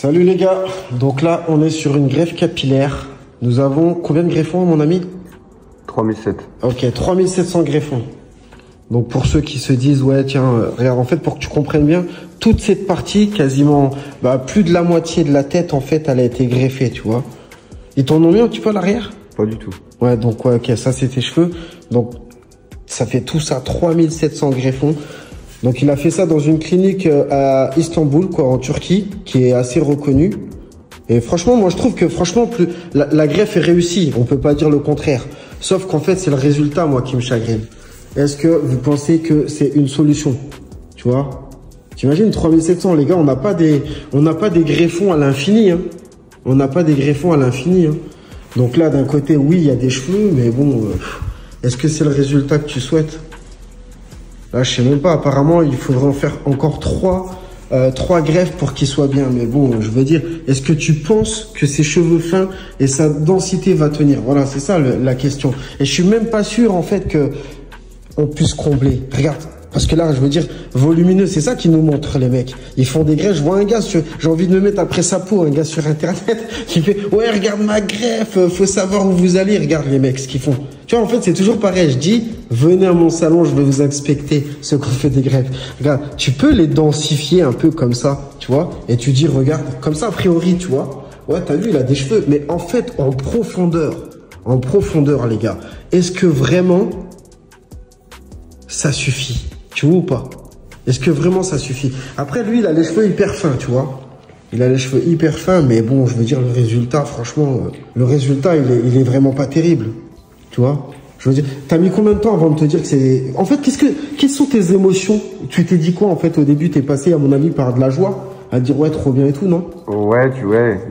Salut les gars, donc là on est sur une greffe capillaire. Nous avons combien de greffons mon ami? 3007. Ok, 3700 greffons. Donc pour ceux qui se disent ouais tiens, regarde en fait pour que tu comprennes bien, toute cette partie, quasiment plus de la moitié de la tête en fait elle a été greffée, tu vois. Ils t'en ont mis un petit peu à l'arrière? Pas du tout. Ouais donc ouais ok, ça c'est tes cheveux. Donc ça fait tout ça, 3700 greffons. Donc il a fait ça dans une clinique à Istanbul, quoi, en Turquie, qui est assez reconnue. Et franchement, moi je trouve que franchement, la greffe est réussie. On peut pas dire le contraire. Sauf qu'en fait, c'est le résultat, moi, qui me chagrine. Est-ce que vous pensez que c'est une solution? Tu vois? T'imagines 3700, les gars, on n'a pas des greffons à l'infini, hein. On n'a pas des greffons à l'infini, hein. Donc là, d'un côté, oui, il y a des cheveux, mais bon, est-ce que c'est le résultat que tu souhaites? Là, je sais même pas. Apparemment, il faudrait en faire encore trois greffes pour qu'il soit bien. Mais bon, je veux dire, est-ce que tu penses que ses cheveux fins et sa densité va tenir? Voilà, c'est ça la question. Et je suis même pas sûr, en fait, que on puisse combler. Regarde. Parce que là, je veux dire, volumineux, c'est ça qui nous montre les mecs. Ils font des greffes. Je vois un gars, j'ai envie de me mettre après sa peau, un gars sur Internet qui fait « Ouais, regarde ma greffe, faut savoir où vous allez. » Regarde les mecs, ce qu'ils font. Tu vois, en fait, c'est toujours pareil. Je dis « Venez à mon salon, je vais vous inspecter ceux qui fait des greffes. » Regarde, tu peux les densifier un peu comme ça, tu vois, et tu dis « Regarde, comme ça, a priori, tu vois. Ouais, t'as vu, il a des cheveux. » Mais en fait, en profondeur, les gars, est-ce que vraiment ça suffit? Tu vois ou pas? Est-ce que vraiment ça suffit? Après, lui, il a les cheveux hyper fins, tu vois. Il a les cheveux hyper fins, mais bon, je veux dire, le résultat, franchement, il est vraiment pas terrible. Tu vois? Je veux dire, t'as mis combien de temps avant de te dire que c'est... En fait, quelles sont tes émotions? Tu t'es dit quoi, en fait, au début? T'es passé, à mon avis, par de la joie? À dire, ouais, trop bien et tout, non? Ouais,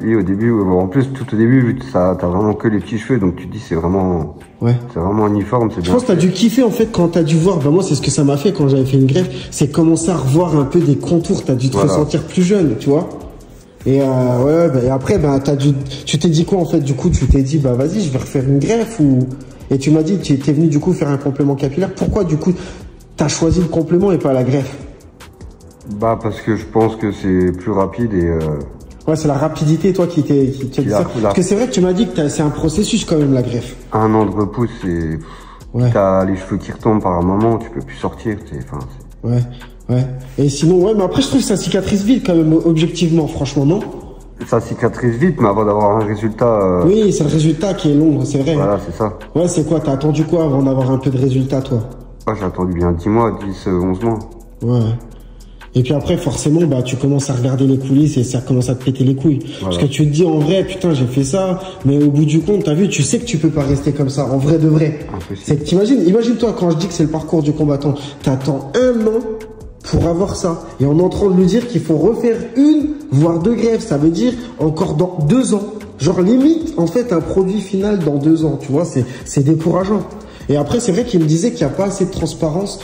oui, au début, en plus, tout au début, vu que t'as vraiment que les petits cheveux, donc tu te dis, c'est vraiment... Ouais. C'est vraiment uniforme, c'est bien. Je pense que t'as dû kiffer, en fait, quand t'as dû voir, moi, c'est ce que ça m'a fait quand j'avais fait une greffe, c'est commencer à revoir un peu des contours, t'as dû te ressentir plus jeune, tu vois. Et et après, tu t'es dit quoi, en fait, du coup, tu t'es dit, vas-y, je vais refaire une greffe ou... Et tu m'as dit, tu étais venu, du coup, faire un complément capillaire. Pourquoi, du coup, t'as choisi le complément et pas la greffe? Parce que je pense que c'est plus rapide et... Ouais, c'est la rapidité, toi, qui dit ça. Parce que c'est vrai que tu m'as dit que c'est un processus, quand même, la greffe. Un an de repousse, c'est... Ouais. T'as les cheveux qui retombent par un moment, tu peux plus sortir, Ouais. Et sinon, ouais, mais après, je trouve que ça cicatrise vite, quand même, objectivement, franchement, non? Ça cicatrise vite, mais avant d'avoir un résultat... Oui, c'est le résultat qui est long, c'est vrai. Voilà, c'est ça. Ouais, c'est quoi? T'as attendu quoi avant d'avoir un peu de résultat, toi? J'ai attendu bien 10 mois, 11 mois. Ouais. Et puis après, forcément, tu commences à regarder les coulisses et ça commence à te péter les couilles. Voilà. Parce que tu te dis, en vrai, putain, j'ai fait ça, mais au bout du compte, t'as vu, tu sais que tu peux pas rester comme ça, en vrai de vrai. C'est que imagine-toi, quand je dis que c'est le parcours du combattant, t'attends 1 an pour avoir ça. Et on est en train de lui dire qu'il faut refaire 1, voire 2 greffes. Ça veut dire encore dans 2 ans. Genre limite, en fait, un produit final dans 2 ans. Tu vois, c'est décourageant. Et après, c'est vrai qu'il me disait qu'il n'y a pas assez de transparence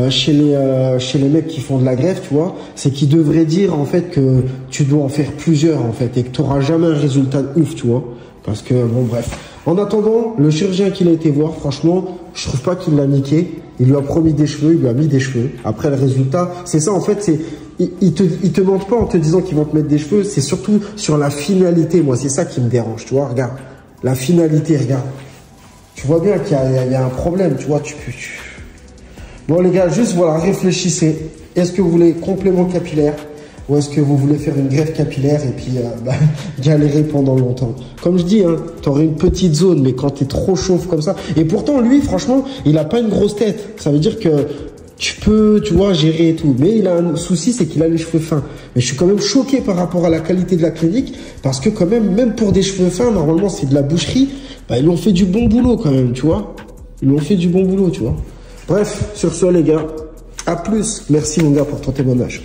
chez les mecs qui font de la greffe, tu vois. C'est qu'ils devraient dire, en fait, que tu dois en faire plusieurs, en fait, et que tu n'auras jamais un résultat de ouf, tu vois. Parce que, bon, bref. En attendant, le chirurgien qu'il a été voir, franchement, je trouve pas qu'il l'a niqué. Il lui a promis des cheveux, il lui a mis des cheveux. Après, le résultat, c'est ça, en fait, c'est... Ils te mentent pas en te disant qu'ils vont te mettre des cheveux. C'est surtout sur la finalité. Moi, c'est ça qui me dérange, tu vois. Regarde. La finalité, regarde. Tu vois bien qu'il y a un problème, tu vois. Bon, les gars, juste, voilà, réfléchissez. Est-ce que vous voulez complément capillaire ou est-ce que vous voulez faire une greffe capillaire et puis galérer pendant longtemps? Comme je dis, hein, t'aurais une petite zone, mais quand t'es trop chauve comme ça... Et pourtant, lui, franchement, il a pas une grosse tête. Ça veut dire que tu peux, tu vois, gérer et tout. Mais il a un souci, c'est qu'il a les cheveux fins. Mais je suis quand même choqué par rapport à la qualité de la clinique, parce que quand même pour des cheveux fins, normalement, c'est de la boucherie. Ils l'ont fait du bon boulot quand même, tu vois. Ils l'ont fait du bon boulot, tu vois. Bref, sur ce, les gars, à plus. Merci, mon gars, pour ton témoignage.